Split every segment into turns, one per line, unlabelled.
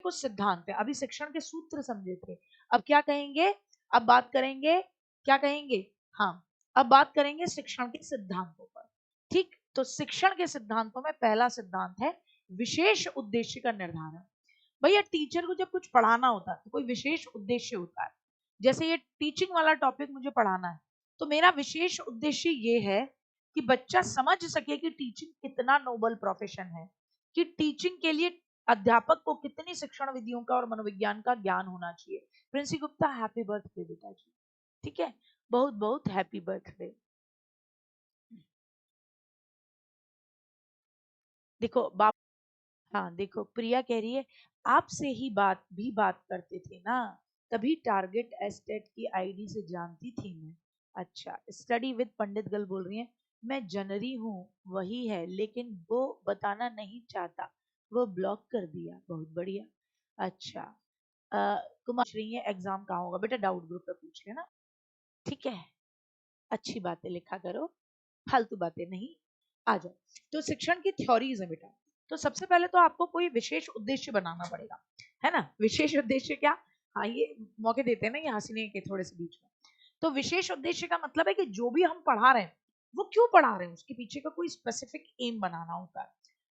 कुछ सिद्धांत है, अभी शिक्षण के सूत्र समझे थे, अब क्या कहेंगे, अब बात करेंगे, क्या कहेंगे, हाँ अब बात करेंगे शिक्षण के सिद्धांतों पर। ठीक, तो शिक्षण के सिद्धांतों में पहला सिद्धांत है विशेष उद्देश्य का निर्धारण। भैया टीचर को जब कुछ पढ़ाना होता है तो कोई विशेष उद्देश्य होता है। जैसे ये टीचिंग वाला टॉपिक मुझे पढ़ाना है, तो मेरा विशेष उद्देश्य ये है कि बच्चा समझ सके कि टीचिंग कितना नोबल प्रोफेशन है, कि टीचिंग के लिए अध्यापक को कितनी शिक्षण विधियों का और मनोविज्ञान का ज्ञान होना चाहिए। प्रिंसी गुप्ता हैप्पी बर्थडे बेटा जी, ठीक है, बहुत बहुत हैप्पी बर्थडे। देखो बाप, हाँ देखो प्रिया कह रही है आपसे ही बात करते थे ना, तभी टारगेट एस्टेट की आईडी से जानती थी मैं। अच्छा, स्टडी विद पंडित गर्ल बोल रही है मैं जनरी हूँ, वही है लेकिन वो बताना नहीं चाहता, वो ब्लॉक कर दिया। बहुत बढ़िया। अच्छा, कुमार पूछ रही है एग्जाम कहाँ होगा, बेटा डाउट ग्रुप पे पूछ लेना, ठीक है, अच्छी बातें लिखा करो, फालतू बातें नहीं। आ जाओ, तो शिक्षण की थ्योरीज है बेटा। तो सबसे पहले तो आपको कोई विशेष उद्देश्य बनाना पड़ेगा, है ना। विशेष उद्देश्य क्या, हाँ ये मौके देते हैं ना ये हंसने के थोड़े से बीच में। तो विशेष उद्देश्य का मतलब है कि जो भी हम पढ़ा रहे हैं वो क्यों पढ़ा रहे हैं, उसके पीछे का कोई स्पेसिफिक एम बनाना होता है।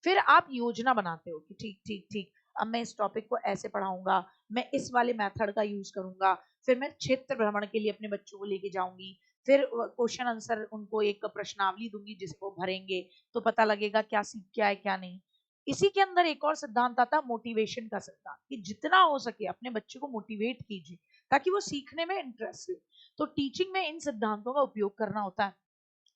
फिर आप योजना बनाते हो कि ठीक ठीक ठीक, अब मैं इस टॉपिक को ऐसे पढ़ाऊंगा, मैं इस वाले मेथड का यूज करूंगा, फिर मैं क्षेत्र भ्रमण के लिए अपने बच्चों को लेके जाऊंगी, फिर क्वेश्चन आंसर उनको एक प्रश्नावली दूंगी जिसे वो भरेंगे, तो पता लगेगा क्या सीख क्या है क्या नहीं। इसी के अंदर एक और सिद्धांत आता है मोटिवेशन का सिद्धांत, कि जितना हो सके अपने बच्चे को मोटिवेट कीजिए ताकि वो सीखने में इंटरेस्ट ले। तो टीचिंग में इन सिद्धांतों का उपयोग करना होता है।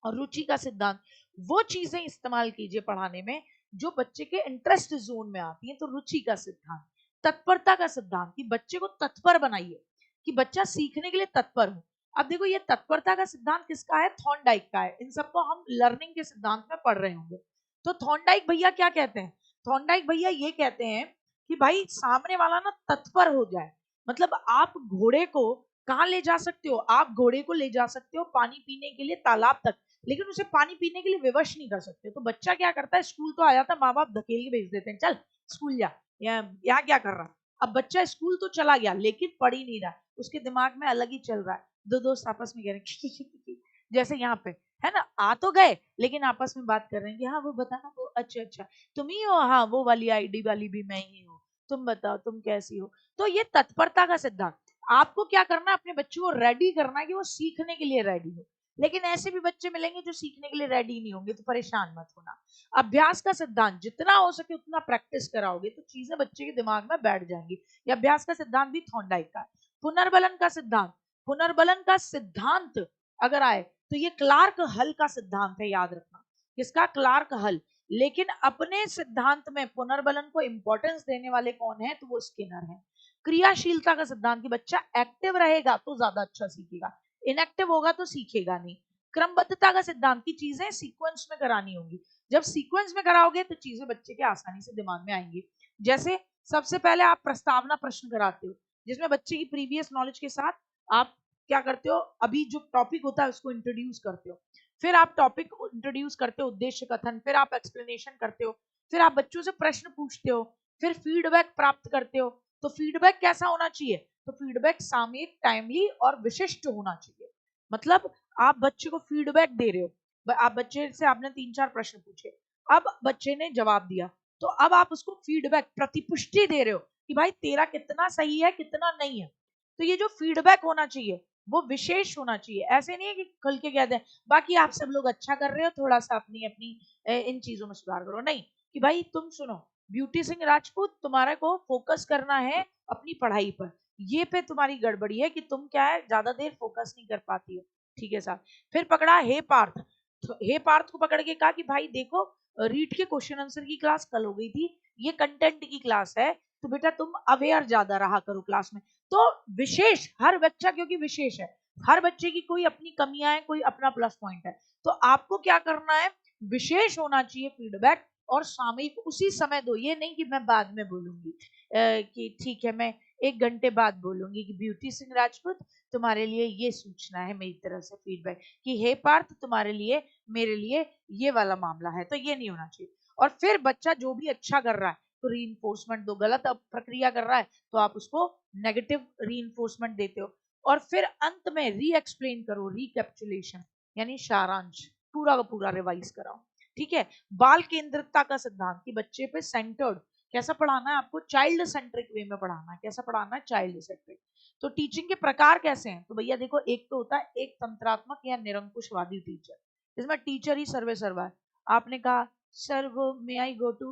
और रुचि का सिद्धांत, वो चीजें इस्तेमाल कीजिए पढ़ाने में जो बच्चे के इंटरेस्ट जोन में आती हैं। तो रुचि का सिद्धांत, तत्परता का सिद्धांत, कि बच्चे को तत्पर बनाइए, कि बच्चा सीखने के लिए तत्पर हो। अब देखो ये तत्परता का सिद्धांत किसका है, थॉर्नडाइक का है। इन सबको हम लर्निंग के सिद्धांत में पढ़ रहे होंगे। तो थॉर्नडाइक भैया क्या कहते हैं, थॉर्नडाइक भैया ये कहते हैं कि भाई सामने वाला ना तत्पर हो जाए। मतलब आप घोड़े को कहाँ ले जा सकते हो, आप घोड़े को ले जा सकते हो पानी पीने के लिए तालाब तक, लेकिन उसे पानी पीने के लिए विवश नहीं कर सकते। तो बच्चा क्या करता है, स्कूल तो आ जाता है, माँ बाप धकेल के भेज देते हैं, चल स्कूल जा, यहाँ क्या कर रहा। अब बच्चा स्कूल तो चला गया लेकिन पढ़ ही नहीं रहा, उसके दिमाग में अलग ही चल रहा है। दो दोस्त आपस में कह रहे हैं जैसे यहाँ पे, है ना, आ तो गए लेकिन आपस में बात कर रहे हैं कि हाँ वो बताना, वो अच्छा अच्छा तुम ही हो, हाँ वो वाली आईडी वाली भी मैं ही हूँ, तुम बताओ तुम कैसी हो। तो ये तत्परता का सिद्धांत, आपको क्या करना है, अपने बच्चों को रेडी करना है कि वो सीखने के लिए रेडी हो। लेकिन ऐसे भी बच्चे मिलेंगे जो सीखने के लिए रेडी नहीं होंगे, तो परेशान मत होना। अभ्यास का सिद्धांत, जितना हो सके उतना प्रैक्टिस कराओगे तो चीजें बच्चे के दिमाग में बैठ जाएंगी। ये अभ्यास का सिद्धांत भी थॉर्नडाइक का है। पुनर्बलन का सिद्धांत, पुनर्बलन का सिद्धांत अगर आए तो ये क्लार्क हल का सिद्धांत है, याद रखना किसका, क्लार्क हल। लेकिन अपने सिद्धांत में पुनर्बलन को इंपॉर्टेंस देने वाले कौन है, तो वो स्किनर है। क्रियाशीलता का सिद्धांत, कि बच्चा एक्टिव रहेगा तो ज्यादा अच्छा सीखेगा, इनएक्टिव होगा तो सीखेगा नहीं। क्रमबद्धता का सिद्धांत, की चीजें सीक्वेंस में करानी होंगी, जब सीक्वेंस में कराओगे तो चीजें बच्चे के आसानी से दिमाग में आएंगी। जैसे सबसे पहले आप प्रस्तावना प्रश्न कराते हो, जिसमें बच्चे की प्रीवियस नॉलेज के साथ आप क्या करते हो, अभी जो टॉपिक होता है उसको इंट्रोड्यूस करते हो, फिर आप टॉपिक इंट्रोड्यूस करते हो, उद्देश्य कथन, फिर आप एक्सप्लेनेशन करते हो, फिर आप बच्चों से प्रश्न पूछते हो, फिर फीडबैक प्राप्त करते हो। तो फीडबैक कैसा होना चाहिए, तो फीडबैक सामयिक, टाइमली और विशिष्ट होना चाहिए। मतलब आप बच्चे को फीडबैक दे रहे हो, आप बच्चे से आपने 3-4 प्रश्न पूछे, अब बच्चे ने जवाब दिया, तो अब आप उसको फीडबैक, प्रतिपुष्टि दे रहे हो कि भाई तेरा कितना सही है कितना नहीं है। तो ये जो फीडबैक होना चाहिए वो विशेष होना चाहिए, ऐसे नहीं है कि खुल के कह दें बाकी आप सब लोग अच्छा कर रहे हो, थोड़ा सा अपनी अपनी इन चीजों में सुधार करो, नहीं, कि भाई तुम सुनो ब्यूटी सिंह राजपूत, तुम्हारे को फोकस करना है अपनी पढ़ाई पर, ये पे तुम्हारी गड़बड़ी है कि तुम क्या है ज्यादा देर फोकस नहीं कर पाती हो, ठीक है साहब। फिर पकड़ा हे पार्थ, तो हे पार्थ को पकड़ के कहा कि भाई देखो रीड के क्वेश्चन आंसर की क्लास कल हो गई थी, ये कंटेंट की क्लास है, तो बेटा तुम अवेयर ज्यादा रहा करो क्लास में। तो विशेष, हर बच्चा क्योंकि विशेष है, हर बच्चे की कोई अपनी कमियां है, कोई अपना प्लस पॉइंट है, तो आपको क्या करना है, विशेष होना चाहिए फीडबैक, और सामयिक उसी समय दो, ये नहीं कि मैं बाद में बोलूंगी, कि ठीक है मैं 1 घंटे बाद बोलूंगी कि ब्यूटी सिंह राजपूत तुम्हारे लिए ये सूचना है मेरी तरफ से फीडबैक, कि हे पार्थ तुम्हारे लिए मेरे लिए ये वाला मामला है, तो ये नहीं होना चाहिए। और फिर बच्चा जो भी अच्छा कर रहा है तो रीइंफोर्समेंट दो, गलत अब प्रक्रिया कर रहा है तो आप उसको नेगेटिव रीइंफोर्समेंट देते हो, और फिर अंत में री एक्सप्लेन करो, रिकैप्चुलेशन यानी सारांश, पूरा का पूरा रिवाइज कराओ। ठीक है, बाल केंद्रितता का सिद्धांत कि बच्चे पे सेंटर्ड कैसा पढ़ाना है आपको, चाइल्ड सेंट्रिक वे में पढ़ाना है, कैसा पढ़ाना है, चाइल्ड सेंट्रिक। तो टीचिंग के प्रकार कैसे हैं, तो भैया देखो, एक तो होता है एक तंत्रात्मक या निरंकुशवादी टीचर, इसमें टीचर ही सर्वे सर्वा है। आपने कहा सर वो मे आई गो टू,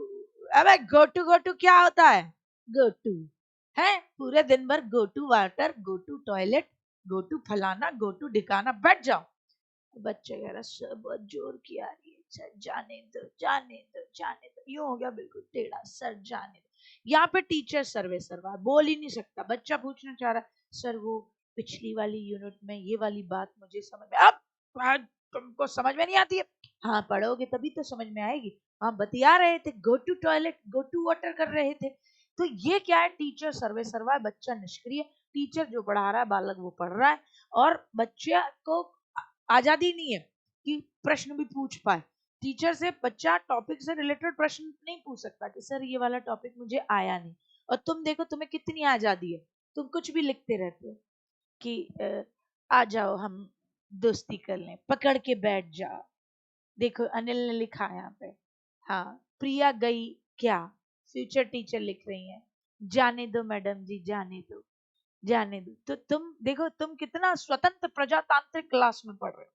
अबे गो टू क्या होता है, गो टू है पूरे दिन भर go to water, go to toilet, go to फलाना, गो टू ढिकाना, बैठ जाओ। बच्चे कह रहा सर बहुत जोर किया रही है, सर जाने दो जाने दो जाने दो, यूं हो गया बिल्कुल टेढ़ा, सर जाने दो। यहाँ पे टीचर सर्वे सर्वा बोल ही नहीं सकता, बच्चा पूछना चाह रहा सर वो पिछली वाली यूनिट में ये वाली बात मुझे समझ में, अब तुमको समझ में नहीं आती है, हाँ पढ़ोगे तभी तो समझ में आएगी, हाँ बतिया रहे थे, go to toilet go to water कर रहे थे। तो ये क्या है, टीचर सर्वे सर्वा है, बच्चा निष्क्रिय, टीचर जो पढ़ा रहा है बालक वो पढ़ रहा है, और बच्चे को आजादी नहीं है कि प्रश्न भी पूछ पाए। टीचर से बच्चा टॉपिक से रिलेटेड प्रश्न नहीं पूछ सकता कि सर ये वाला टॉपिक मुझे आया नहीं, और तुम देखो तुम्हें कितनी आजादी है, तुम कुछ भी लिखते रहते हो कि आ जाओ हम दोस्ती कर लें, पकड़ के बैठ जाओ। देखो अनिल ने लिखा है यहाँ पे, हाँ प्रिया गई क्या, फ्यूचर टीचर लिख रही हैं, जाने दो मैडम जी जाने दो जाने दो। तो तुम देखो तुम कितना स्वतंत्र प्रजातांत्रिक क्लास में पढ़ रहे हो,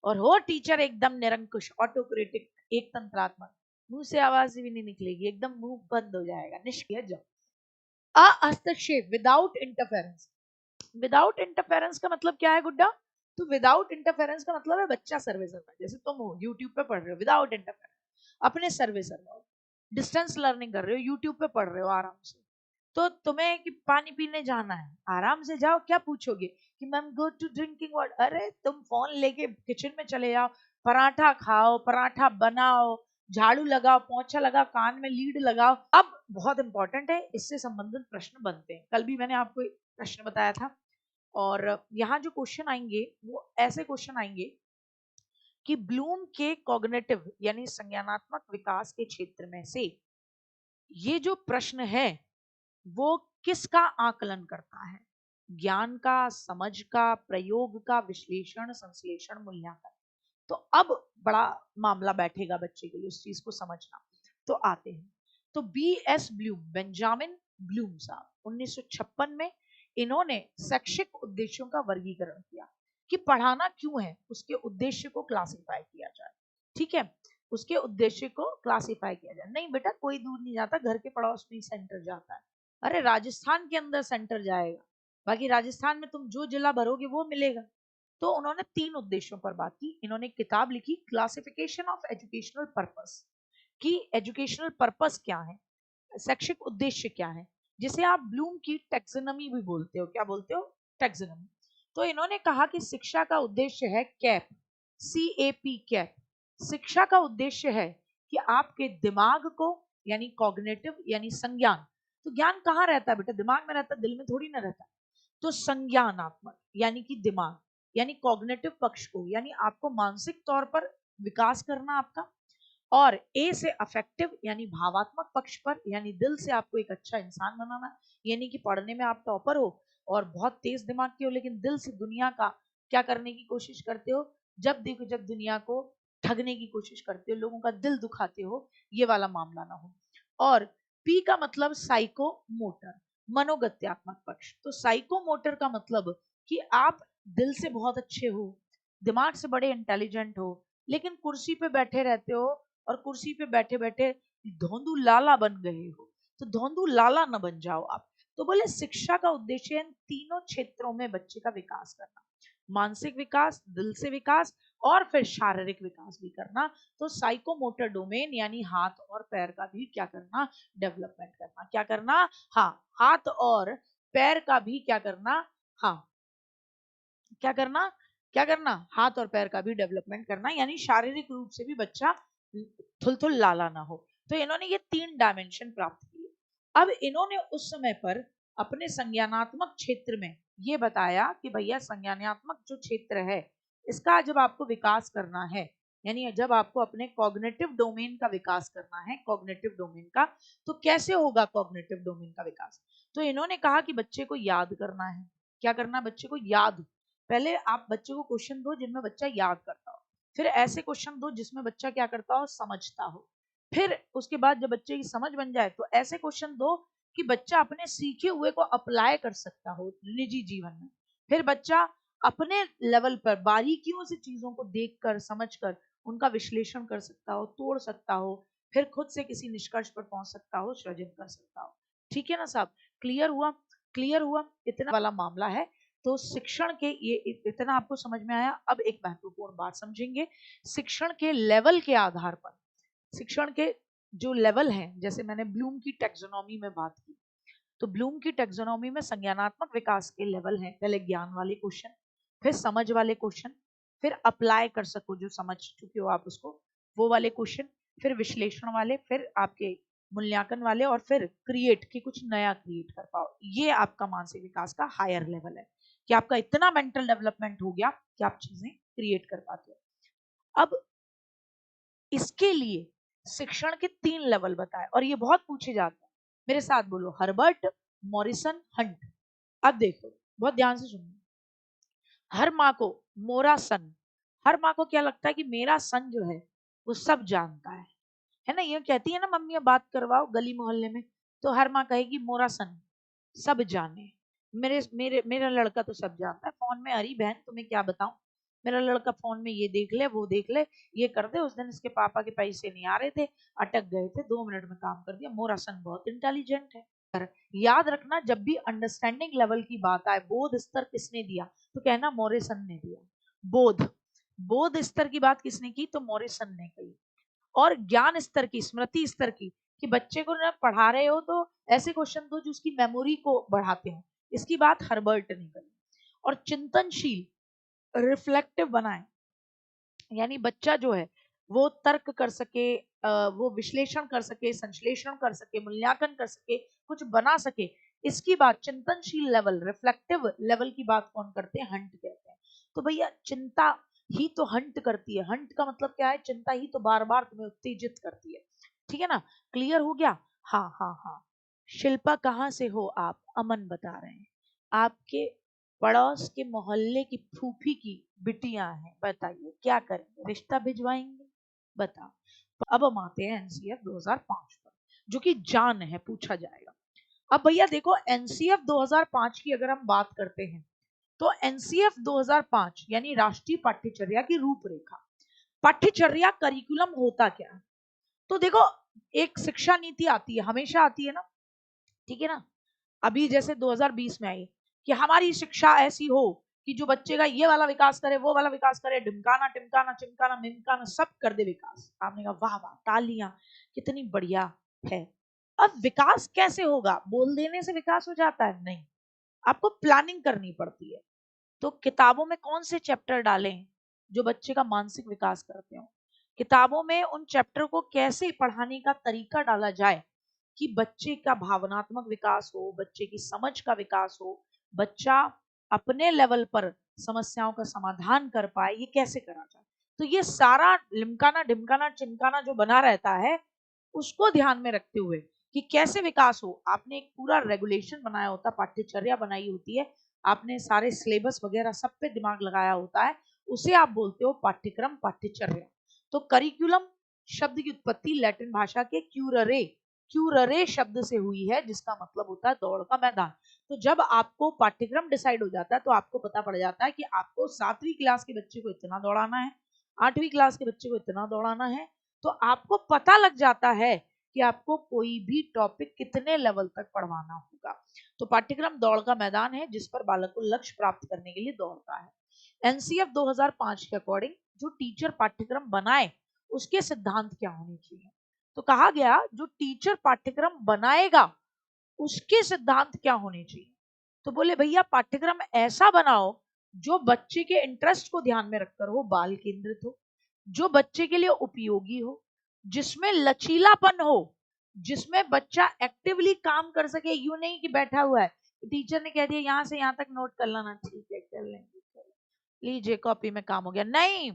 और हो टीचर एकदम निरंकुश ऑटोक्रेटिक एक तंत्रात्मक, मुंह से आवाज भी नहीं निकलेगी, एकदम मुंह बंद हो जाएगा, निष्क्रिय जाओ। हस्तक्षेप विदाउट इंटरफेरेंस, विदाउट इंटरफेरेंस का मतलब क्या है गुड्डा, तो विदाउट इंटरफेरेंस का मतलब है बच्चा सर्वे सर्वा, जैसे तुम हो यूट्यूब पे पढ़ रहे हो विदाउट इंटरफेरेंस, अपने सर्वे सर्वा, डिस्टेंस लर्निंग कर रहे हो, यूट्यूब पे पढ़ रहे हो आराम से, तो तुम्हें कि पानी पीने जाना है आराम से जाओ, क्या पूछोगे कि ma'am go to drinking water, अरे तुम फोन लेके किचन में चले जाओ, पराठा खाओ, पराठा बनाओ, झाड़ू लगाओ, पोंछा लगाओ, कान में लीड लगाओ। अब बहुत इंपॉर्टेंट है, इससे संबंधित प्रश्न बनते हैं, कल भी मैंने आपको एक प्रश्न बताया था, और यहाँ जो क्वेश्चन आएंगे वो ऐसे क्वेश्चन आएंगे कि ब्लूम के कॉग्निटिव यानी संज्ञानात्मक विकास के क्षेत्र में से ये जो प्रश्न है वो किसका आकलन करता है, ज्ञान का, समझ का, प्रयोग का, विश्लेषण, संश्लेषण, मूल्यांकन। तो अब बड़ा मामला बैठेगा बच्चे के लिए उस चीज को समझना। तो आते हैं, तो B S Bloom, Benjamin Bloom साहब 1956 में इन्होंने शैक्षिक उद्देश्यों का वर्गीकरण किया कि पढ़ाना क्यों है, उसके उद्देश्य को क्लासिफाई किया जाए। ठीक है, उसके उद्देश्य को क्लासिफाई किया जाए, नहीं बेटा कोई दूर नहीं जाता, घर के पड़ोस में सेंटर जाता है, अरे राजस्थान के अंदर सेंटर जाएगा, बाकी राजस्थान में तुम जो जिला भरोगे वो मिलेगा। तो उन्होंने 3 उद्देश्यों पर बात की, इन्होंने किताब लिखी क्लासिफिकेशन ऑफ एजुकेशनल पर्पस, कि एजुकेशनल पर्पस क्या है, शैक्षिक उद्देश्य क्या है, जिसे आप ब्लूम की टैक्सोनॉमी भी बोलते हो, क्या बोलते हो, टैक्सोनॉमी। तो इन्होंने कहा कि शिक्षा का उद्देश्य है कैप, CAP कैप, शिक्षा का उद्देश्य है कि आपके दिमाग को यानी कॉग्निटिव यानी संज्ञान, तो ज्ञान कहाँ रहता है बेटा, दिमाग में रहता है, दिल में थोड़ी ना रहता, तो संज्ञानात्मक यानी कि दिमाग यानी कॉग्निटिव पक्ष को, यानी आपको मानसिक तौर पर विकास करना आपका, और ए से अफेक्टिव यानी भावात्मक पक्ष पर, यानी दिल से आपको एक अच्छा इंसान बनाना, यानी कि पढ़ने में आप टॉपर हो और बहुत तेज दिमाग के हो, लेकिन दिल से दुनिया का क्या करने की कोशिश करते हो, जब देखो जब दुनिया को ठगने की कोशिश करते हो, लोगों का दिल दुखाते हो, ये वाला मामला ना हो। और पी का मतलब साइको मोटर, मनोगत्यात्मक पक्ष, तो साइको मोटर का मतलब कि आप दिल से बहुत अच्छे हो, दिमाग से बड़े इंटेलिजेंट हो, लेकिन कुर्सी पे बैठे रहते हो, और कुर्सी पे बैठे बैठे धोंदू लाला बन गए हो, तो धोंदू लाला न बन जाओ आप। तो बोले शिक्षा का उद्देश्य है इन तीनों क्षेत्रों में बच्चे का विकास करना, मानसिक विकास, दिल से विकास, और फिर शारीरिक विकास भी करना। तो साइकोमोटर डोमेन यानी हाथ और पैर का भी क्या करना, डेवलपमेंट करना, क्या करना, हाँ हाथ और पैर का भी क्या करना, हाँ क्या करना, क्या करना, हाथ और पैर का भी डेवलपमेंट करना, यानी शारीरिक रूप से भी बच्चा थुलथुल लाला ना हो। तो इन्होंने ये 3 डायमेंशन प्राप्त किए। अब इन्होंने उस समय पर अपने संज्ञानात्मक क्षेत्र में ये बताया कि भैया संज्ञानात्मक जो क्षेत्र है इसका जब आपको विकास करना है यानी जब आपको अपने कॉग्निटिव डोमेन का विकास करना है, कॉग्निटिव डोमेन का, तो कैसे होगा कॉग्निटिव डोमेन का विकास? तो इन्होंने कहा कि बच्चे को याद करना है। क्या करना है? बच्चे को याद। पहले आप बच्चे को क्वेश्चन दो जिनमें बच्चा याद करता हो, फिर ऐसे क्वेश्चन दो जिसमें बच्चा क्या करता हो, समझता हो। फिर उसके बाद जब बच्चे की समझ बन जाए तो ऐसे क्वेश्चन दो कि बच्चा अपने सीखे हुए को अप्लाई कर सकता हो निजी जीवन में। फिर बच्चा अपने लेवल पर बारीकियों से चीजों को देखकर, समझकर उनका विश्लेषण कर सकता हो, तोड़ सकता हो, फिर खुद से किसी निष्कर्ष पर पहुंच सकता हो, सृजन कर सकता हो। ठीक है ना साहब? क्लियर हुआ? क्लियर हुआ? इतना वाला मामला है। तो शिक्षण के ये इतना आपको समझ में आया। अब एक महत्वपूर्ण बात समझेंगे। शिक्षण के लेवल के आधार पर, शिक्षण के जो लेवल हैं, जैसे मैंने ब्लूम की टैक्सोनॉमी में बात की, तो ब्लूम की टैक्सोनॉमी में संज्ञानात्मक विकास के लेवल हैं। पहले ज्ञान वाले क्वेश्चन, फिर समझ वाले क्वेश्चन, फिर अप्लाई कर सको जो समझ चुके हो आप उसको, वो वाले क्वेश्चन, फिर विश्लेषण वाले, फिर आपके मूल्यांकन वाले, और फिर क्रिएट कि कुछ नया क्रिएट कर पाओ। ये आपका मानसिक विकास का हायर लेवल है कि आपका इतना मेंटल डेवलपमेंट हो गया कि आप चीजें क्रिएट कर पाते हो। अब इसके लिए शिक्षण के 3 लेवल बताए और ये बहुत पूछे जाते हैं। मेरे साथ बोलो, हर्बर्ट, मॉरिसन, हंट। अब देखो, बहुत ध्यान से सुनो। हर माँ को मोरा सन, हर माँ को क्या लगता है कि मेरा सन जो है वो सब जानता है ना? ये कहती है ना मम्मी, बात करवाओ गली मोहल्ले में, तो हर माँ कहेगी मोरा सन सब जाने, मेरे मेरे मेरा लड़का तो सब जानता है फोन में। अरे बहन तुम्हें क्या बताऊं, मेरा लड़का फोन में ये देख ले, वो देख ले, ये कर दे। उस दिन इसके पापा के पैसे नहीं आ रहे थे, अटक गए थे, 2 मिनट में काम कर दिया। मोरा सन बहुत इंटेलिजेंट है। याद रखना, जब भी अंडरस्टैंडिंग लेवल की बात आए, बोध स्तर किसने दिया, तो कहना मोरिसन ने दिया। बोध, बोध स्तर की बात किसने की, तो मोरिसन ने की। और ज्ञान स्तर की, स्मृति स्तर की, कि बच्चे को ना पढ़ा रहे हो तो ऐसे क्वेश्चन दो जो उसकी मेमोरी को बढ़ाते हो, इसकी बात हर्बर्ट ने करी। और चिंतनशील, रिफ्लेक्टिव बनाए, यानी बच्चा जो है वो तर्क कर सके, वो विश्लेषण कर सके, संश्लेषण कर सके, मूल्यांकन कर सके, कुछ बना सके, इसकी बात चिंतनशील लेवल, रिफ्लेक्टिव लेवल की बात कौन करते हैं, हंट कहते हैं। तो भैया चिंता ही तो हंट करती है। हंट का मतलब क्या है, चिंता ही तो बार बार तुम्हें उत्तेजित करती है। ठीक है ना? क्लियर हो गया? हाँ हाँ हाँ। शिल्पा कहाँ से हो आप? अमन बता रहे हैं आपके पड़ोस के मोहल्ले की फूफी की बिटियां हैं, बताइए क्या करेंगे, रिश्ता भिजवाएंगे? बताओ। अब हम आते हैं एनसीएफ 2005 पर, जो कि जान है, पूछा जाएगा। अब भैया देखो, एनसीएफ 2005 की अगर हम बात करते हैं, तो एनसीएफ 2005 यानी राष्ट्रीय पाठ्यचर्या की रूपरेखा। पाठ्यचर्या करिकुलम होता क्या है? तो देखो, एक शिक्षा नीति आती है, हमेशा आती है ना, ठीक है ना? अभी जैसे 2020 में आई कि हमारी शिक्षा ऐसी हो कि जो बच्चे का ये वाला विकास करे, वो वाला विकास करे, ढिमकाना टिमकाना चिमकाना मिमकाना सब कर दे विकास। आपने कहा वाह वाह, तालियां, कितनी बढ़िया है। अब विकास कैसे होगा? बोल देने से विकास हो जाता है? नहीं, आपको प्लानिंग करनी पड़ती है। तो किताबों में कौन से चैप्टर डालें जो बच्चे का मानसिक विकास करते हो? किताबों में उन चैप्टर को कैसे पढ़ाने का तरीका डाला जाए कि बच्चे का भावनात्मक विकास हो, बच्चे की समझ का विकास हो, बच्चा अपने लेवल पर समस्याओं का समाधान कर पाए, ये कैसे करा जाए? तो ये सारा लिमकाना ढिमकाना चिमकाना जो बना रहता है, उसको ध्यान में रखते हुए कि कैसे विकास हो, आपने एक पूरा रेगुलेशन बनाया होता, पाठ्यचर्या बनाई होती है, आपने सारे सिलेबस वगैरह सब पे दिमाग लगाया होता है, उसे आप बोलते हो पाठ्यक्रम, पाठ्यचर्या। तो करिकुलम शब्द की उत्पत्ति लैटिन भाषा के क्यूररे, क्यूररे शब्द से हुई है, जिसका मतलब होता है दौड़ का मैदान। तो जब आपको पाठ्यक्रम डिसाइड हो जाता है तो आपको पता पड़ जाता है कि आपको 7वीं क्लास के बच्चे को इतना दौड़ाना है, 8वीं क्लास के बच्चे को इतना दौड़ाना है। तो आपको पता लग जाता है कि आपको कोई भी टॉपिक कितने लेवल तक पढ़वाना होगा। तो पाठ्यक्रम दौड़ का मैदान है जिस पर बालक को लक्ष्य प्राप्त करने के लिए दौड़ता है। एनसीएफ 2005 के अकॉर्डिंग जो टीचर पाठ्यक्रम बनाए उसके सिद्धांत क्या होने चाहिए? तो कहा गया जो टीचर पाठ्यक्रम बनाएगा उसके सिद्धांत क्या होने चाहिए? तो बोले भैया पाठ्यक्रम ऐसा बनाओ जो बच्चे के इंटरेस्ट को ध्यान में रखकर हो, बाल केंद्रित हो, जो बच्चे के लिए उपयोगी हो, जिसमें लचीलापन हो, जिसमें बच्चा एक्टिवली काम कर सके। यूं नहीं कि बैठा हुआ है, टीचर ने कह दिया यहाँ से यहाँ तक नोट कर लेना, ठीक है कर लेंगे, लीजिए कॉपी में काम हो गया, नहीं।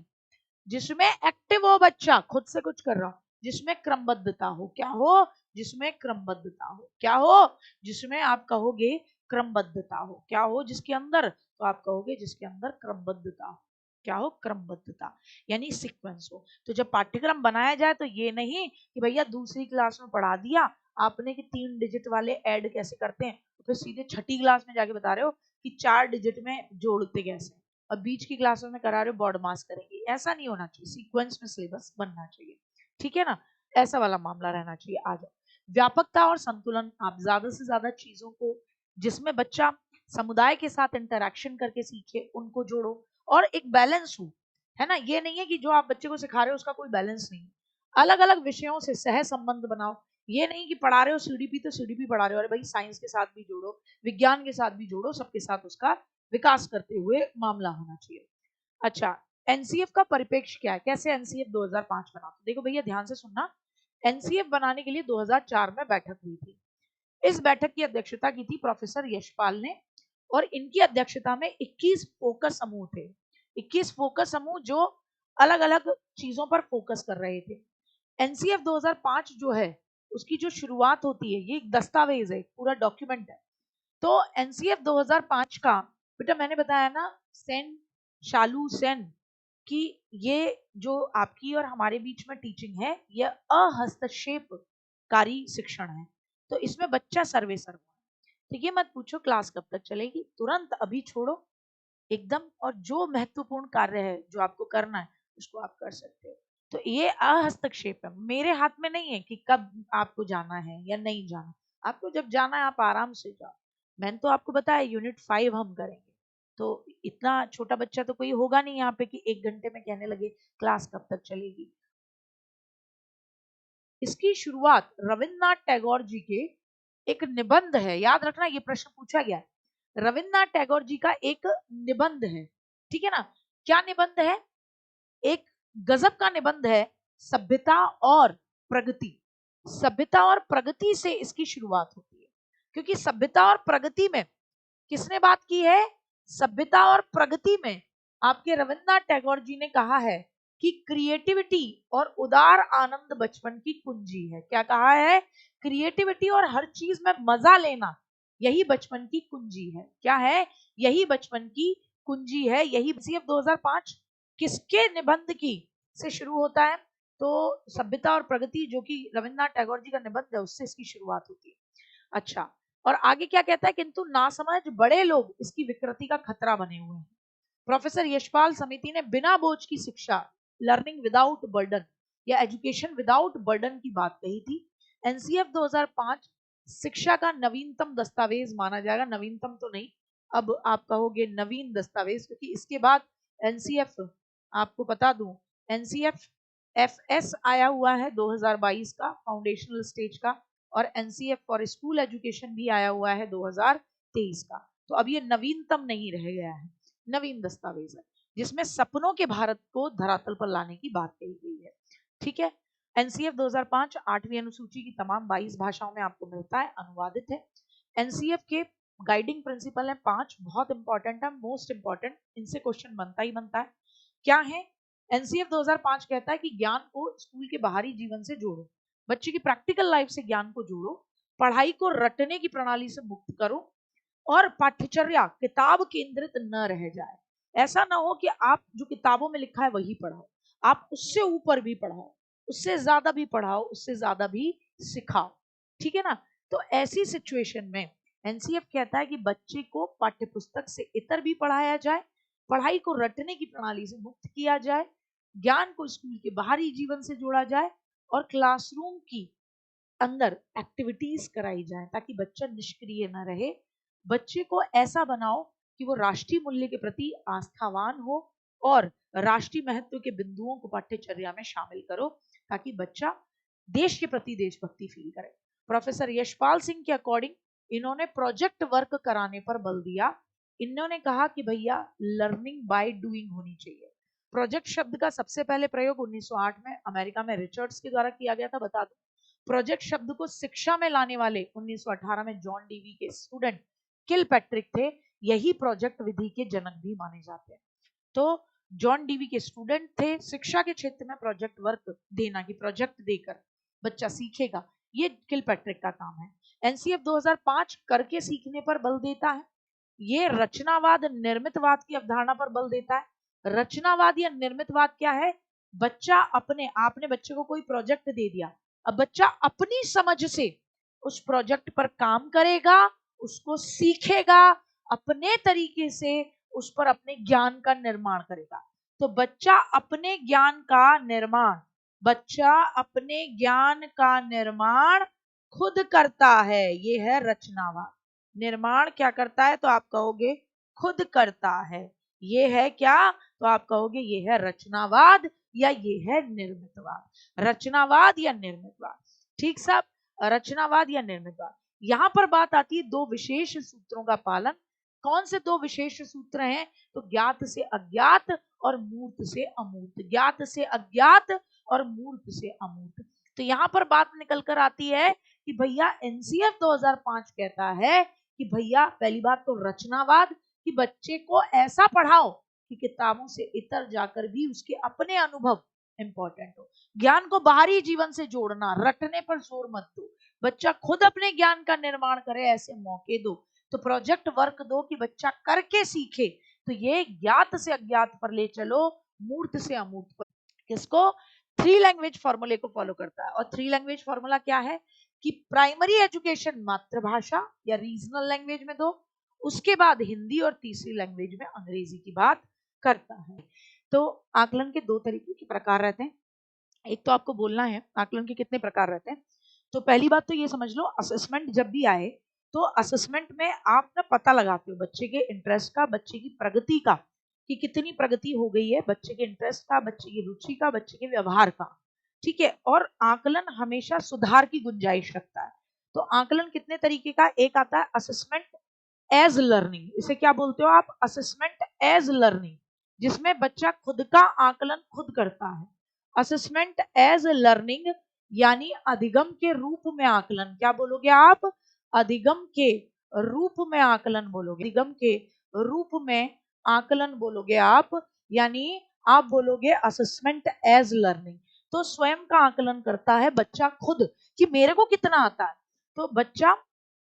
जिसमें एक्टिव हो बच्चा, खुद से कुछ कर रहा हो, जिसमें क्रमबद्धता हो, क्या हो, जिसमें क्रमबद्धता हो, क्या हो, जिसमें आप कहोगे क्रमबद्धता हो, क्या हो जिसके अंदर, तो आप कहोगे जिसके अंदर क्रमबद्धता हो, क्या हो, क्रमबद्धता, यानी सीक्वेंस हो। तो जब पाठ्यक्रम बनाया जाए तो ये नहीं कि भैया दूसरी क्लास में पढ़ा दिया आपने कि 3 डिजिट वाले ऐड कैसे करते हैं, तो फिर सीधे छठी क्लास में जाके बता रहे हो कि 4 डिजिट में जोड़ते कैसे, और बीच की क्लासों में करा रहे हो बॉर्ड मास करेंगे। ऐसा नहीं होना चाहिए, सीक्वेंस में सिलेबस बनना चाहिए, ठीक है ना, ऐसा वाला मामला रहना चाहिए। आ जाओ व्यापकता और संतुलन, आप ज्यादा से ज्यादा चीजों को जिसमें बच्चा समुदाय के साथ इंटरेक्शन करके सीखे उनको जोड़ो, और एक बैलेंस हो, है ना, ये नहीं है कि जो आप बच्चे को सिखा रहे हो उसका कोई बैलेंस नहीं। अलग अलग विषयों से सह संबंध बनाओ, ये नहीं कि पढ़ा रहे हो सीडीपी तो सीडीपी पढ़ा रहे हो, अरे भाई साइंस के साथ भी जोड़ो, विज्ञान के साथ भी जोड़ो, सबके साथ उसका विकास करते हुए मामला होना चाहिए। अच्छा, एनसीएफ का परिप्रेक्ष्य क्या है, कैसे एनसीएफ 2005 बना, तो देखो भैया ध्यान से सुनना, एनसीएफ बनाने के लिए 2004 में बैठक हुई थी। इस बैठक की अध्यक्षता की थी प्रोफेसर यशपाल ने, और इनकी अध्यक्षता में 21 फोकस समूह थे, 21 फोकस समूह जो अलग अलग चीजों पर फोकस कर रहे थे। एनसीएफ 2005 जो है उसकी जो शुरुआत होती है, ये एक दस्तावेज है, पूरा डॉक्यूमेंट है। तो एनसीएफ 2005 का, बेटा मैंने बताया ना सेन शालू सेन कि ये जो आपकी और हमारे बीच में टीचिंग है ये अहस्तक्षेपकारी शिक्षण है, तो इसमें बच्चा सर्वे सर्व, ठीक है, मत पूछो क्लास कब तक चलेगी, तुरंत अभी छोड़ो एकदम, और जो महत्वपूर्ण कार्य है जो आपको करना है उसको आप कर सकते हो। तो ये अहस्तक्षेप है, मेरे हाथ में नहीं है कि कब आपको जाना है या नहीं जाना, आपको जब जाना है आप आराम से जाओ। मैंने तो आपको बताया यूनिट 5 हम करेंगे, तो इतना छोटा बच्चा तो कोई होगा नहीं यहाँ पे कि 1 घंटे में कहने लगे क्लास कब तक चलेगी। इसकी शुरुआत रविन्द्रनाथ टैगोर जी के एक निबंध है, याद रखना ये प्रश्न पूछा गया है, रविन्द्रनाथ टैगोर जी का एक निबंध है, ठीक है ना, क्या निबंध है, एक गजब का निबंध है, सभ्यता और प्रगति। सभ्यता और प्रगति से इसकी शुरुआत होती है, क्योंकि सभ्यता और प्रगति में किसने बात की है, सभ्यता और प्रगति में आपके रविन्द्रनाथ टैगोर जी ने कहा है कि क्रिएटिविटी और उदार आनंद बचपन की कुंजी है। क्या कहा है, क्रिएटिविटी और हर चीज में मजा लेना यही बचपन की कुंजी है, क्या है, यही बचपन की कुंजी है, यही सीएफ 2005 किसके निबंध की से शुरू होता है, तो सभ्यता और प्रगति जो कि रविन्द्रनाथ टैगोर जी का निबंध है उससे इसकी शुरुआत होती है। अच्छा, और आगे क्या कहता है, किंतु नासमझ बड़े लोग इसकी विकृति का खतरा बने हुए हैं। प्रोफेसर यशपाल समिति ने बिना बोझ की शिक्षा, लर्निंग विदाउट बर्डन या एजुकेशन विदाउट बर्डन की बात कही थी। एनसीएफ 2005 शिक्षा का नवीनतम दस्तावेज माना जाएगा, नवीनतम तो नहीं, अब आप कहोगे नवीन दस्तावेज, क्योंकि इसके बाद एनसीएफ, आपको बता दूं, एनसीएफ एफएस आया हुआ है 2022 का, फाउंडेशनल स्टेज का, और एनसीएफ फॉर स्कूल एजुकेशन भी आया हुआ है 2023 का। तो अब ये नवीनतम नहीं रह गया है, नवीन दस्तावेज है जिसमें सपनों के भारत को धरातल पर लाने की बात कही गई है, ठीक है। एनसीएफ 2005 8वीं अनुसूची की तमाम 22 भाषाओं में आपको मिलता है, अनुवादित है। एनसीएफ के गाइडिंग प्रिंसिपल है 5, बहुत इंपॉर्टेंट है, मोस्ट इंपॉर्टेंट, इनसे क्वेश्चन बनता ही बनता है। क्या है, एनसीएफ 2005 कहता है कि ज्ञान को स्कूल के बाहरी जीवन से जोड़ो, बच्चे की प्रैक्टिकल लाइफ से ज्ञान को जोड़ो, पढ़ाई को रटने की प्रणाली से मुक्त करो, और पाठ्यचर्या किताब केंद्रित न रह जाए। ऐसा ना हो कि आप जो किताबों में लिखा है वही पढ़ाओ, आप उससे ऊपर भी पढ़ाओ, उससे ज्यादा भी पढ़ाओ, उससे ज्यादा भी सिखाओ, ठीक है ना। तो ऐसी सिचुएशन में एनसीएफ कहता है कि बच्चे को पाठ्यपुस्तक से इतर भी पढ़ाया जाए, पढ़ाई को रटने की प्रणाली से मुक्त किया जाए, ज्ञान को स्कूल के बाहरी जीवन से जोड़ा जाए, और क्लासरूम की अंदर एक्टिविटीज कराई जाए ताकि बच्चा निष्क्रिय न रहे। बच्चे को ऐसा बनाओ कि वो राष्ट्रीय मूल्य के प्रति आस्थावान हो, और राष्ट्रीय महत्व के बिंदुओं को पाठ्यचर्या में शामिल करो ताकि बच्चा देश के प्रति देशभक्ति फील करे। प्रोफेसर यशपाल सिंह के अकॉर्डिंग इन्होंने प्रोजेक्ट वर्क कराने पर बल दिया। इन्होंने कहा कि भैया लर्निंग बाय डूइंग होनी चाहिए। प्रोजेक्ट शब्द का सबसे पहले प्रयोग 1908 में अमेरिका में रिचर्ड्स के द्वारा किया गया था, बता दो। प्रोजेक्ट शब्द को शिक्षा में लाने वाले 1918 में जॉन डीवी के स्टूडेंट किल पैट्रिक थे, यही प्रोजेक्ट विधि के जनक भी माने जाते हैं। तो जॉन डीवी के स्टूडेंट थे। शिक्षा के क्षेत्र में प्रोजेक्ट वर्क देना, कि प्रोजेक्ट देकर बच्चा सीखेगा, ये किलपैट्रिक का काम है। एनसीएफ 2005 करके सीखने पर बल देता है। ये रचनावाद निर्मितवाद की अवधारणा पर बल देता है। रचनावाद या निर्मितवाद क्या है? बच्चा अपने, आपने बच्चे को कोई प्रोजेक्ट दे दिया, अब बच्चा अपनी समझ से उस प्रोजेक्ट पर काम करेगा, उसको सीखेगा, अपने तरीके से उस पर अपने ज्ञान का निर्माण करेगा। तो बच्चा अपने ज्ञान का निर्माण, बच्चा अपने ज्ञान का निर्माण खुद करता है, ये है रचनावाद। निर्माण क्या करता है? तो आप कहोगे खुद करता है। ये है क्या? तो आप कहोगे ये है रचनावाद या ये है निर्मितवाद। रचनावाद या निर्मितवाद, ठीक साहब, रचनावाद या निर्मितवाद। यहां पर बात आती है दो विशेष सूत्रों का पालन। कौन से दो विशेष सूत्र हैं? तो ज्ञात से अज्ञात और मूर्त से अमूर्त। ज्ञात से अज्ञात और मूर्त से अमूर्त। तो यहां पर बात निकल कर आती है कि भैया एनसीएफ 2005 कहता है कि भैया पहली बात तो रचनावाद, कि बच्चे को ऐसा पढ़ाओ कि किताबों से इतर जाकर भी उसके अपने अनुभव इंपॉर्टेंट हो। ज्ञान को बाहरी जीवन से जोड़ना, रटने पर जोर मत दो, बच्चा खुद अपने ज्ञान का निर्माण करे, ऐसे मौके दो। तो प्रोजेक्ट वर्क दो कि बच्चा करके सीखे। तो ये ज्ञात से अज्ञात पर ले चलो, मूर्त से अमूर्त पर। किसको? थ्री लैंग्वेज फॉर्मूले को फॉलो करता है। और थ्री लैंग्वेज फॉर्मूला क्या है? कि प्राइमरी एजुकेशन मातृभाषा या रीजनल लैंग्वेज में दो, उसके बाद हिंदी, और तीसरी लैंग्वेज में अंग्रेजी की बात करता है। तो आकलन के दो तरीके के प्रकार रहते हैं। एक तो आपको बोलना है आकलन के कितने प्रकार रहते हैं। तो पहली बात तो ये समझ लो, असेसमेंट जब भी आए तो असेसमेंट में आप ना पता लगाते हो बच्चे के इंटरेस्ट का, बच्चे की प्रगति का, कि कितनी प्रगति हो गई है, बच्चे के इंटरेस्ट का, बच्चे की रुचि का, बच्चे के व्यवहार का, ठीक है। और आकलन हमेशा सुधार की गुंजाइश रखता है। तो आकलन कितने तरीके का? एक आता है असेसमेंट एज लर्निंग। इसे क्या बोलते हो आप? असेसमेंट एज लर्निंग, जिसमें बच्चा खुद का आकलन खुद करता है। असेसमेंट एज लर्निंग यानी अधिगम के रूप में आकलन। क्या बोलोगे आप? अधिगम के रूप में आकलन बोलोगे। अधिगम के रूप में आकलन बोलोगे आप, यानी आप बोलोगे असेसमेंट एज लर्निंग। तो स्वयं का आकलन करता है बच्चा खुद, कि मेरे को कितना आता है। तो बच्चा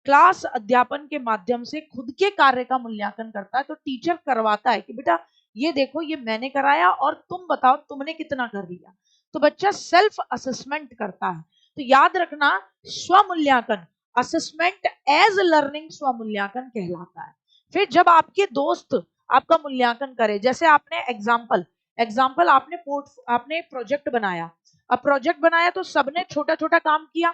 क्लास अध्यापन के माध्यम से खुद के कार्य का मूल्यांकन करता है। तो टीचर करवाता है कि बेटा ये देखो, ये मैंने कराया और तुम बताओ तुमने कितना कर लिया। तो बच्चा सेल्फ असेसमेंट करता है। तो याद रखना, स्वमूल्यांकन, असेसमेंट एज लर्निंग स्वमूल्यांकन कहलाता है। फिर जब आपके दोस्त आपका मूल्यांकन करे, जैसे आपने एग्जाम्पल आपने प्रोजेक्ट बनाया। अब प्रोजेक्ट बनाया तो सबने छोटा छोटा काम किया।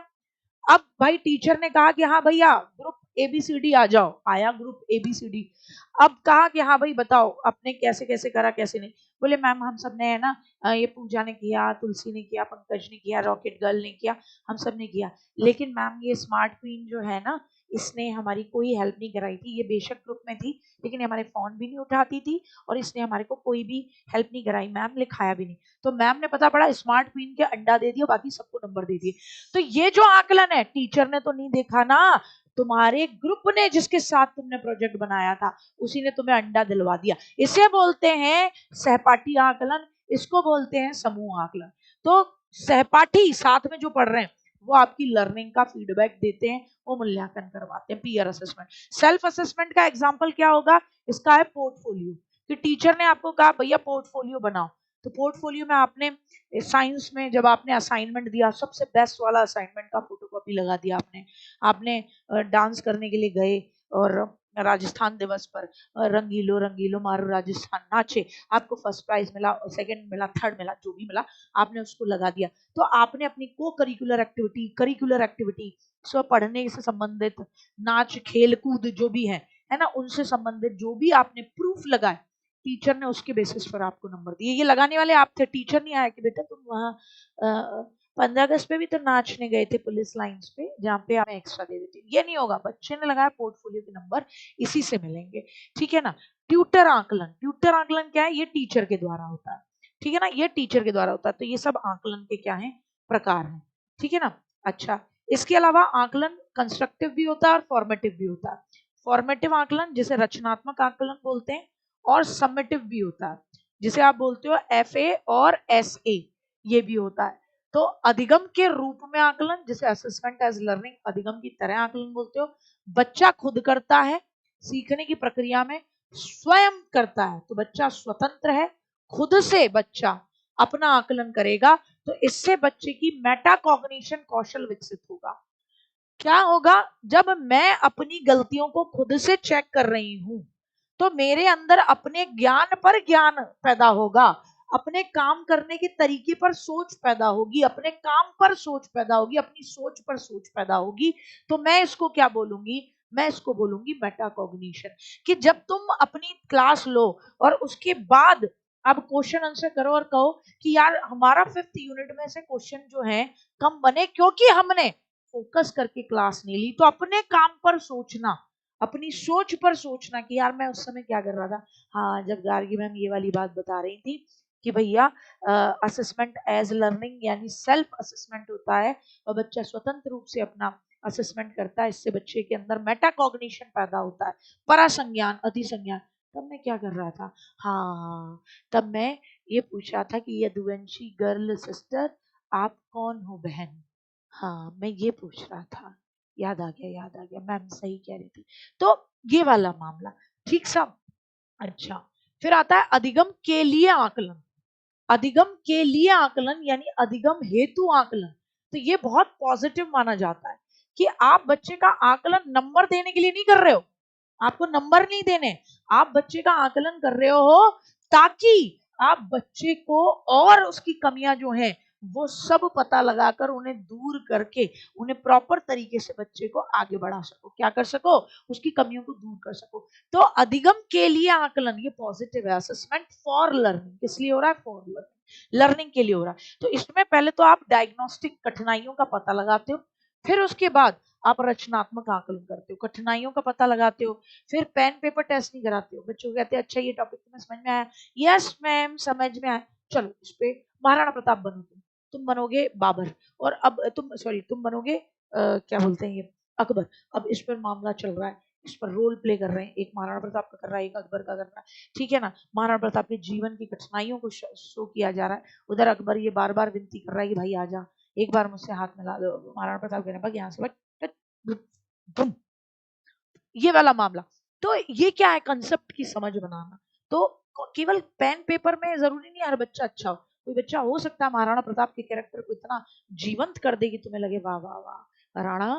अब भाई टीचर ने कहा कि हाँ भैया ग्रुप एबीसीडी आ जाओ, आया ग्रुप एबीसीडी। अब कहा कि हाँ भाई बताओ आपने कैसे कैसे करा, कैसे नहीं। बोले मैम हम सब ने है ना, ये पूजा ने किया, तुलसी ने किया, पंकज ने किया, रॉकेट गर्ल ने किया, हम सब ने किया। लेकिन मैम ये स्मार्ट क्वीन जो है ना, इसने हमारी कोई हेल्प नहीं कराई थी। ये बेशक ग्रुप में थी लेकिन हमारे फोन भी नहीं उठाती थी, और इसने हमारे को कोई भी हेल्प नहीं कराई मैम, लिखाया भी नहीं। तो मैम ने पता पड़ा स्मार्ट क्वीन के अंडा दे दिया, बाकी सबको नंबर दे दिए। तो ये जो आकलन है, टीचर ने तो नहीं देखा ना, तुम्हारे ग्रुप ने जिसके साथ तुमने प्रोजेक्ट बनाया था उसी ने तुम्हें अंडा दिलवा दिया। इसे बोलते हैं सहपाठी आकलन, इसको बोलते हैं समूह आकलन। तो सहपाठी साथ में जो पढ़ रहे हैं वो आपकी लर्निंग का फीडबैक देते हैं, वो मूल्यांकन करवाते हैं, पीयर असेसमेंट। सेल्फ असेसमेंट का एग्जांपल क्या होगा? इसका है पोर्टफोलियो, कि टीचर ने आपको कहा भैया पोर्टफोलियो बनाओ। तो पोर्टफोलियो में आपने साइंस में जब आपने असाइनमेंट दिया, सबसे बेस्ट वाला असाइनमेंट का फोटोकॉपी लगा दिया आपने डांस करने के लिए गए और राजस्थान दिवस पर रंगीलो रंगीलो मारो राजस्थान नाचे, आपको फर्स्ट प्राइज मिला, सेकंड मिला, थर्ड मिला, जो भी मिला आपने उसको लगा दिया। तो आपने अपनी को करिकुलर एक्टिविटी स्व पढ़ने से संबंधित, नाच खेल कूद जो भी है ना, उनसे संबंधित जो भी आपने प्रूफ लगाए, टीचर ने उसके बेसिस पर आपको नंबर दिए। ये लगाने वाले आप थे, टीचर नहीं आया कि बेटा तुम वहाँ 15 अगस्त पे भी तो नाचने गए थे पुलिस लाइंस पे, जहाँ पे आप एक्स्ट्रा दे देते। ये नहीं होगा, बच्चे ने लगाया पोर्टफोलियो के नंबर इसी से मिलेंगे, ठीक है ना। ट्यूटर आकलन क्या है? ये टीचर के द्वारा होता है, ठीक है ना, ये टीचर के द्वारा होता है। तो ये सब आकलन के क्या है? प्रकार हैं, ठीक है ना। अच्छा, इसके अलावा आकलन कंस्ट्रक्टिव भी होता है और फॉर्मेटिव भी होता है। फॉर्मेटिव आकलन जिसे रचनात्मक आकलन बोलते हैं, और समेटिव भी होता है। जिसे आप बोलते हो FA और SA, ये भी होता है। तो अधिगम के रूप में आकलन, जिसे असेसमेंट एज लर्निंग, अधिगम की तरह आकलन बोलते हो। बच्चा खुद करता है, सीखने की प्रक्रिया में स्वयं करता है, तो बच्चा स्वतंत्र है, खुद से बच्चा अपना आकलन करेगा, तो इससे बच्चे की मेटाकॉग्निशन कौशल विकसित होगा। क्या होगा, जब मैं अपनी गलतियों को खुद से चेक कर रही हूं, तो मेरे अंदर अपने ज्ञान पर ज्ञान पैदा होगा, अपने काम करने के तरीके पर सोच पैदा होगी, अपने काम पर सोच पैदा होगी, अपनी सोच पर सोच पैदा होगी। तो मैं इसको क्या बोलूंगी, मैं इसको बोलूंगी मेटाकॉग्निशन। कि जब तुम अपनी क्लास लो और उसके बाद अब क्वेश्चन आंसर करो और कहो कि यार हमारा 5th यूनिट में से क्वेश्चन जो है कम बने क्योंकि हमने फोकस करके क्लास नहीं ली। तो अपने काम पर सोचना, अपनी सोच पर सोचना कि यार मैं उस समय क्या कर रहा था। हाँ, जब गार्गी मैम ये वाली बात बता रही थी कि भैया असेसमेंट एज लर्निंग यानी सेल्फ असेसमेंट होता है और बच्चा स्वतंत्र रूप से अपना असेसमेंट करता है, इससे बच्चे के अंदर मेटाकॉग्निशन पैदा होता है, परासंज्ञान अधिसंज्ञान। तब मैं क्या कर रहा था, हाँ तब मैं ये पूछ रहा था कि यदुवंशी गर्ल सिस्टर आप कौन हो बहन। हाँ, मैं ये पूछ रहा था, याद आ गया, याद आ गया, मैम सही कह रही थी। तो ये वाला मामला ठीक सा। अच्छा, फिर आता है अधिगम के लिए आकलन। अधिगम के लिए आकलन यानी अधिगम हेतु आकलन। तो ये बहुत पॉजिटिव माना जाता है कि आप बच्चे का आकलन नंबर देने के लिए नहीं कर रहे हो, आपको नंबर नहीं देने, आप बच्चे का आकलन कर रहे हो ताकि आप बच्चे को और उसकी कमियां जो हैं वो सब पता लगाकर उन्हें दूर करके उन्हें प्रॉपर तरीके से बच्चे को आगे बढ़ा सको, क्या कर सको, उसकी कमियों को दूर कर सको। तो अधिगम के लिए आकलन ये पॉजिटिव है। असेसमेंट फॉर लर्निंग किस लिए हो रहा है, फॉर लर्निंग, लर्निंग के लिए हो रहा है। तो इसमें पहले तो आप डायग्नोस्टिक कठिनाइयों का पता लगाते हो, फिर उसके बाद आप रचनात्मक आकलन करते हो, कठिनाइयों का पता लगाते हो, फिर पेन पेपर टेस्ट नहीं कराते हो। बच्चों को कहते हैं अच्छा ये टॉपिक तुम्हें समझ में आया, यस मैम समझ में आया, चलो इस पे महाराणा प्रताप बनो, तुम बनोगे बाबर, और अब तुम सॉरी तुम बनोगे क्या बोलते हैं ये अकबर। अब इस पर मामला चल रहा है, इस पर रोल प्ले कर रहे हैं, एक महाराणा प्रताप का कर रहा है, एक अकबर का कर रहा है, ठीक है ना। महाराणा प्रताप के जीवन की कठिनाइयों को शो किया जा रहा है, उधर अकबर ये बार बार विनती कर रहा है कि भाई आ जा, एक बार मुझसे हाथ मिला दो। महाराणा प्रताप कहने पर यहाँ से बट ये वाला मामला। तो ये क्या है, कंसेप्ट की समझ बनाना। तो केवल पेन पेपर में जरूरी नहीं हर बच्चा अच्छा हो, कोई बच्चा हो सकता है महाराणा प्रताप के कैरेक्टर को इतना जीवंत कर दे कि तुम्हें लगे वाह वाह वाह राणा,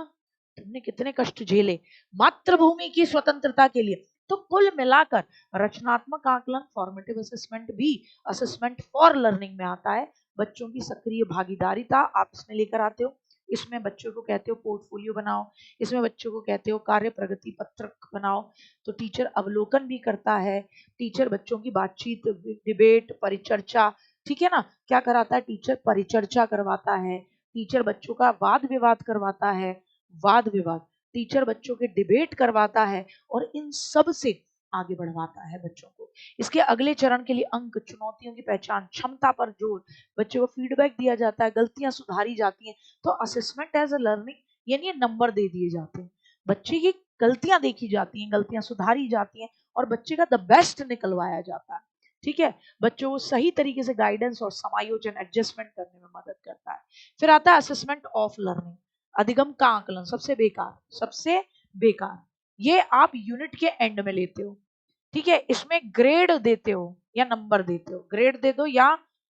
तुमने कितने कष्ट झेले मातृभूमि की स्वतंत्रता के लिए। तो कुल मिलाकर रचनात्मक आकलन फॉर्मेटिव असेसमेंट भी असेसमेंट फॉर लर्निंग में आता है। बच्चों की सक्रिय भागीदारिता आप इसमें लेकर आते हो, इसमें बच्चों को कहते हो पोर्टफोलियो बनाओ, इसमें बच्चों को कहते हो कार्य प्रगति पत्रक बनाओ। तो टीचर अवलोकन भी करता है, टीचर बच्चों की बातचीत डिबेट परिचर्चा, ठीक है ना, क्या कराता है टीचर, परिचर्चा करवाता है, टीचर बच्चों का वाद विवाद करवाता है, वाद विवाद, टीचर बच्चों के डिबेट करवाता है और इन सब से आगे बढ़वाता है बच्चों को। इसके अगले चरण के लिए अंक, चुनौतियों की पहचान, क्षमता पर जोर, बच्चों को फीडबैक दिया जाता है, गलतियां सुधारी जाती हैं। तो असेसमेंट एज अ लर्निंग यानी नंबर दे दिए जाते हैं, बच्चे की गलतियां देखी जाती हैं, गलतियां सुधारी जाती हैं और बच्चे का द बेस्ट निकलवाया जाता है, ठीक है। बच्चों को सही तरीके से गाइडेंस और समायोजन एडजस्टमेंट करने में मदद करता है। फिर आता है असेसमेंट ऑफ लर्निंग, अधिगम का आकलन, सबसे बेकार, सबसे बेकार। ये आप यूनिट के एंड में लेते हो, ठीक है, इसमें ग्रेड देते हो या नंबर देते हो, ग्रेड दे दो या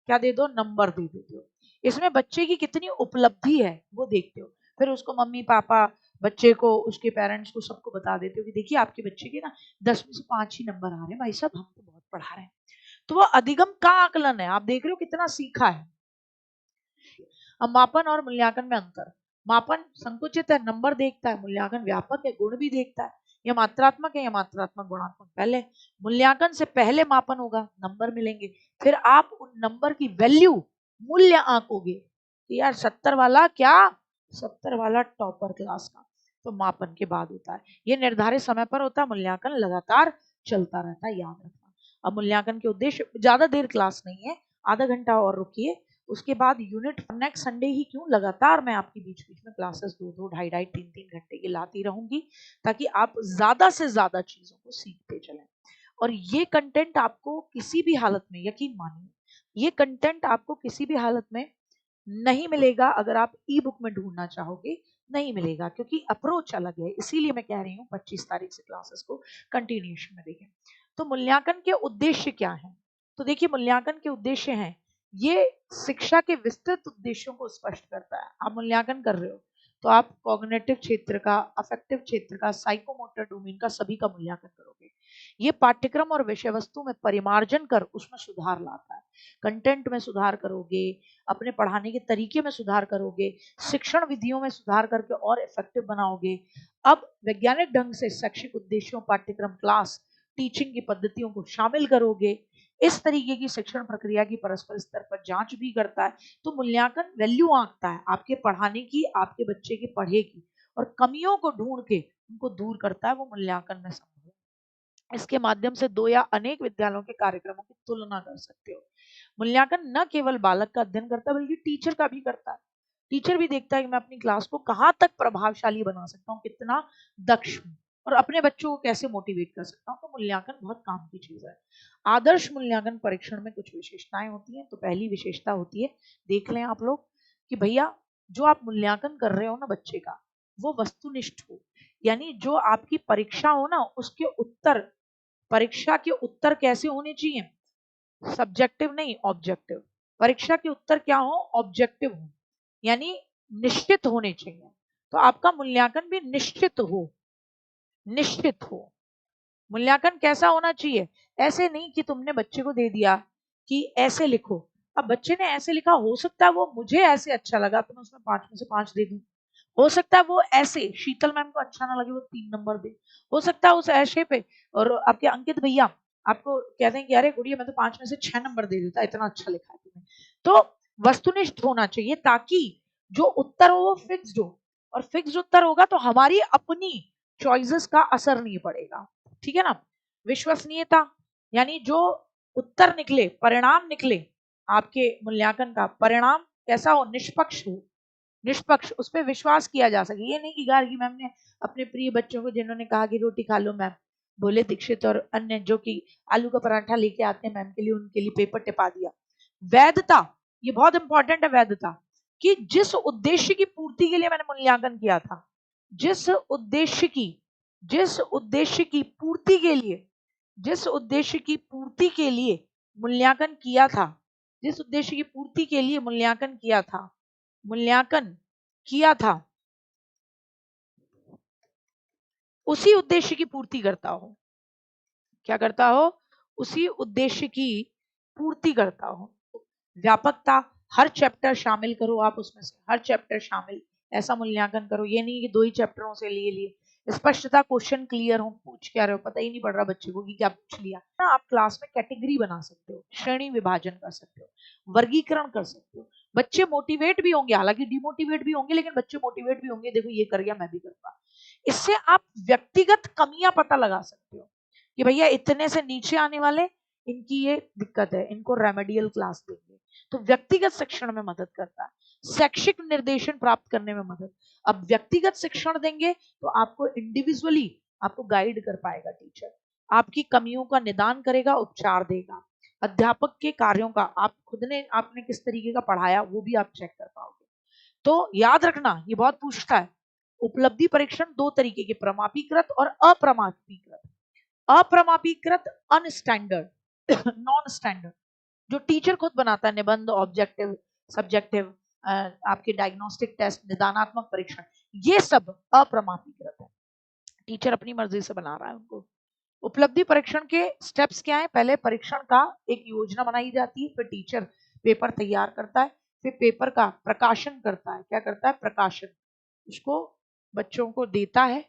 क्या दे दो, नंबर दे देते हो। इसमें बच्चे की कितनी उपलब्धि है वो देखते हो, फिर उसको मम्मी पापा बच्चे को उसके पेरेंट्स को सबको बता देते हो कि देखिए आपके बच्चे के ना 10 में से 5 ही नंबर आ रहे हैं, भाई साहब हम तो बहुत पढ़ा रहे हैं। तो वो अधिगम का आकलन है, आप देख रहे हो कितना सीखा है। अब मापन और मूल्यांकन में अंतर, मापन संकुचित है, नंबर देखता है, मूल्यांकन व्यापक है, गुण भी देखता है। यह मात्रात्मक है, यह मात्रात्मक गुणात्मक पहले, मूल्यांकन से पहले मापन होगा, नंबर मिलेंगे, फिर आप उन नंबर की वैल्यू मूल्य आंकोगे कि यार 70 वाला क्या, 70 वाला टॉपर क्लास का। तो मापन के बाद होता है, यह निर्धारित समय पर होता है, मूल्यांकन लगातार चलता रहता है, याद रखना। अब मूल्यांकन के उद्देश्य, ज्यादा देर क्लास नहीं है, आधा घंटा और रुकिए, उसके बाद यूनिट नेक्स्ट संडे ही क्यों, लगातार मैं आपके बीच बीच में क्लासेस 2-2 ढाई-ढाई 3-3 घंटे की लाती रहूंगी ताकि आप ज्यादा से ज्यादा चीजों को सीखते चलें। और ये कंटेंट आपको किसी भी हालत में, यकीन मानिए, ये कंटेंट आपको किसी भी हालत में नहीं मिलेगा। अगर आप ई बुक में ढूंढना चाहोगे नहीं मिलेगा, क्योंकि अप्रोच अलग है। इसीलिए मैं कह रही हूँ 25 तारीख से क्लासेस को कंटिन्यूएशन में देखें। तो मूल्यांकन के उद्देश्य क्या है? तो देखिए, मूल्यांकन के उद्देश्य हैं, ये शिक्षा के विस्तृत उद्देश्यों को स्पष्ट करता है। आप मूल्यांकन कर रहे हो तो आप कॉग्निटिव क्षेत्र का, अफेक्टिव क्षेत्र का, साइकोमोटर डोमेन का, सभी का मूल्यांकन करोगे। ये पाठ्यक्रम और विषय वस्तु में परिमार्जन कर उसमें सुधार लाता है। कंटेंट में सुधार करोगे, अपने पढ़ाने के तरीके में सुधार करोगे, शिक्षण विधियों में सुधार करके और इफेक्टिव बनाओगे। अब वैज्ञानिक ढंग से शैक्षिक उद्देश्यों, पाठ्यक्रम, क्लास, टीचिंग की पद्धतियों को शामिल करोगे। इस तरीके की शिक्षण प्रक्रिया की परस्पर स्तर पर जांच भी करता है। तो मूल्यांकन वैल्यू आंकता है आपके पढ़ाने की, आपके बच्चे की पढ़े की, और कमियों को ढूंढ के उनको दूर करता है। वो मूल्यांकन में संभव है। इसके माध्यम से दो या अनेक विद्यालयों के कार्यक्रमों की तुलना कर सकते हो। मूल्यांकन न केवल बालक का अध्ययन करता है बल्कि टीचर का भी करता है। टीचर भी देखता है कि मैं अपनी क्लास को कहां तक प्रभावशाली बना सकता हूँ, कितना दक्ष हूँ, और अपने बच्चों को कैसे मोटिवेट कर सकता हूँ। तो मूल्यांकन बहुत काम की चीज है। आदर्श मूल्यांकन परीक्षण में कुछ विशेषताएं होती हैं। तो पहली विशेषता होती है, देख लें आप लोग, कि भैया जो आप मूल्यांकन कर रहे हो ना बच्चे का, वो वस्तुनिष्ठ हो। यानी जो आपकी परीक्षा हो ना, उसके उत्तर, परीक्षा के उत्तर कैसे होने चाहिए? सब्जेक्टिव नहीं, ऑब्जेक्टिव। परीक्षा के उत्तर क्या हो? ऑब्जेक्टिव हो, यानी निश्चित होने चाहिए। तो आपका मूल्यांकन भी निश्चित हो, निश्चित हो। मूल्यांकन कैसा होना चाहिए? ऐसे नहीं कि तुमने बच्चे को दे दिया कि ऐसे लिखो। अब बच्चे ने ऐसे लिखा, हो सकता है वो मुझे ऐसे अच्छा लगा तो मैं उसमें 5 में से 5 दे दूं। हो सकता है वो ऐसे शीतल मैम को अच्छा ना लगे, वो 3 नंबर दे। हो सकता है उस ऐसे पे, और आपके अंकित भैया आपको कहते हैं कि अरे गुड़िया मैं तो 5 में से 6 नंबर दे देता, इतना अच्छा लिखा है तुमने। तो वस्तुनिष्ठ होना चाहिए, ताकि जो उत्तर हो वो फिक्स्ड हो, और फिक्स्ड उत्तर होगा तो हमारी अपनी चॉइसेस का असर नहीं पड़ेगा। ठीक है ना? विश्वसनीयता, यानी जो उत्तर निकले, परिणाम निकले, आपके मूल्यांकन का परिणाम कैसा हो? निष्पक्ष हो, निष्पक्ष, उस पर विश्वास किया जा सके। ये नहीं कि गार्गी मैम ने अपने प्रिय बच्चों को, जिन्होंने कहा कि रोटी खा लो मैम, भोले दीक्षित और अन्य जो कि आलू का पराठा लेके आते हैं मैम के लिए, उनके लिए पेपर टिपा दिया। वैधता, ये बहुत इंपॉर्टेंट है। वैधता, कि जिस उद्देश्य की पूर्ति के लिए मैंने मूल्यांकन किया था, जिस उद्देश्य की, जिस उद्देश्य की पूर्ति के लिए, जिस उद्देश्य की पूर्ति के लिए मूल्यांकन किया था, जिस उद्देश्य की पूर्ति के लिए मूल्यांकन किया था, मूल्यांकन किया था, उसी उद्देश्य की पूर्ति करता हो। क्या करता हो? उसी उद्देश्य की पूर्ति करता हो। व्यापकता, हर चैप्टर शामिल करो आप उसमें से, हर चैप्टर शामिल, ऐसा मूल्यांकन करो। ये नहीं कि 2 ही चैप्टरों से लिए लिए। स्पष्टता, क्वेश्चन क्लियर हो, पूछ क्या रहे हो, पता ही नहीं पड़ रहा बच्चे को कि क्या पूछ लिया ना। आप क्लास में कैटेगरी बना सकते हो, श्रेणी विभाजन कर सकते हो, वर्गीकरण कर सकते हो। बच्चे मोटिवेट भी होंगे, हालांकि डिमोटिवेट भी होंगे, लेकिन बच्चे मोटिवेट भी होंगे, देखो ये कर गया मैं भी करूंगा। इससे आप व्यक्तिगत कमियां पता लगा सकते हो कि भैया इतने से नीचे आने वाले, इनकी ये दिक्कत है, इनको रेमेडियल क्लास देंगे। तो व्यक्तिगत शिक्षण में मदद करता है, शैक्षिक निर्देशन प्राप्त करने में मदद। अब व्यक्तिगत शिक्षण देंगे तो आपको इंडिविजुअली आपको गाइड कर पाएगा टीचर, आपकी कमियों का निदान करेगा, उपचार देगा। अध्यापक के कार्यों का, आप खुद ने, आपने किस तरीके का पढ़ाया वो भी आप चेक कर पाओगे। तो याद रखना, ये बहुत पूछता है। उपलब्धि परीक्षण 2 तरीके के, प्रमापीकृत और अप्रमापीकृत। अप्रमापीकृत, अनस्टैंडर्ड, नॉन स्टैंडर्ड, जो टीचर खुद बनाता है, निबंध, ऑब्जेक्टिव, सब्जेक्टिव, आपके डायग्नोस्टिक टेस्ट, निदानात्मक परीक्षण, ये सब अप्रमापीकृत है, टीचर अपनी मर्जी से बना रहा है उनको। उपलब्धि परीक्षण के स्टेप्स क्या है? पहले परीक्षण का एक योजना बनाई जाती है, फिर टीचर पेपर तैयार करता है, फिर पेपर का प्रकाशन करता है। क्या करता है? प्रकाशन, उसको बच्चों को देता है,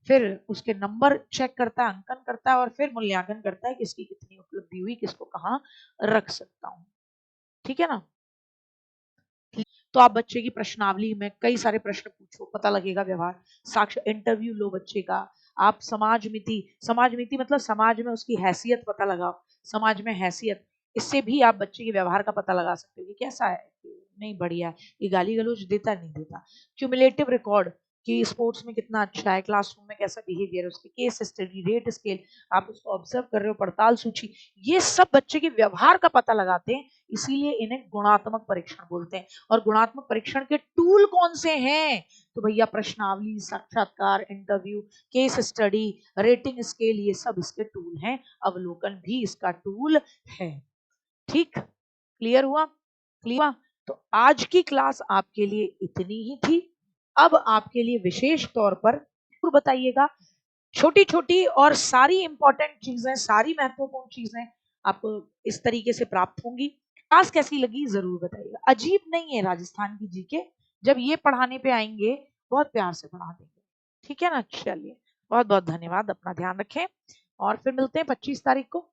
फिर उसके नंबर चेक करता है, अंकन करता है, और फिर मूल्यांकन करता है किसकी कितनी उपलब्धि हुई, किसको कहाँ रख सकता हूँ। ठीक है ना? तो आप बच्चे की प्रश्नावली में कई सारे प्रश्न पूछो, पता लगेगा व्यवहार। साक्ष्य, इंटरव्यू लो बच्चे का। आप समाज मिति, समाज मिति मतलब समाज में उसकी हैसियत पता लगाओ, समाज में हैसियत, इससे भी आप बच्चे के व्यवहार का पता लगा सकते हो कि कैसा है, नहीं बढ़िया है, ये गाली गलौज देता नहीं देता। क्यूमुलेटिव रिकॉर्ड, कि स्पोर्ट्स में कितना अच्छा है, क्लासरूम में कैसा बिहेवियर है, उसके केस स्टडी, रेट स्केल, आप उसको ऑब्जर्व कर रहे हो, पड़ताल सूची, ये सब बच्चे के व्यवहार का पता लगाते हैं। इसीलिए इन्हें गुणात्मक परीक्षण बोलते हैं। और गुणात्मक परीक्षण के टूल कौन से हैं? तो भैया प्रश्नावली, साक्षात्कार, interview, case study, rating scale, ये सब इसके टूल हैं। अवलोकन भी इसका टूल है। ठीक, क्लियर हुआ? क्लियर हुआ? तो आज की क्लास आपके लिए इतनी ही थी। अब आपके लिए विशेष तौर पर बताइएगा, छोटी छोटी और सारी इंपॉर्टेंट चीजें, सारी महत्वपूर्ण चीजें आपको इस तरीके से प्राप्त होंगी। क्लास कैसी लगी जरूर बताइएगा। अजीब नहीं है राजस्थान की जीके, जब ये पढ़ाने पे आएंगे बहुत प्यार से पढ़ा देंगे। ठीक है ना? चलिए, बहुत बहुत धन्यवाद, अपना ध्यान रखें और फिर मिलते हैं 25 तारीख को।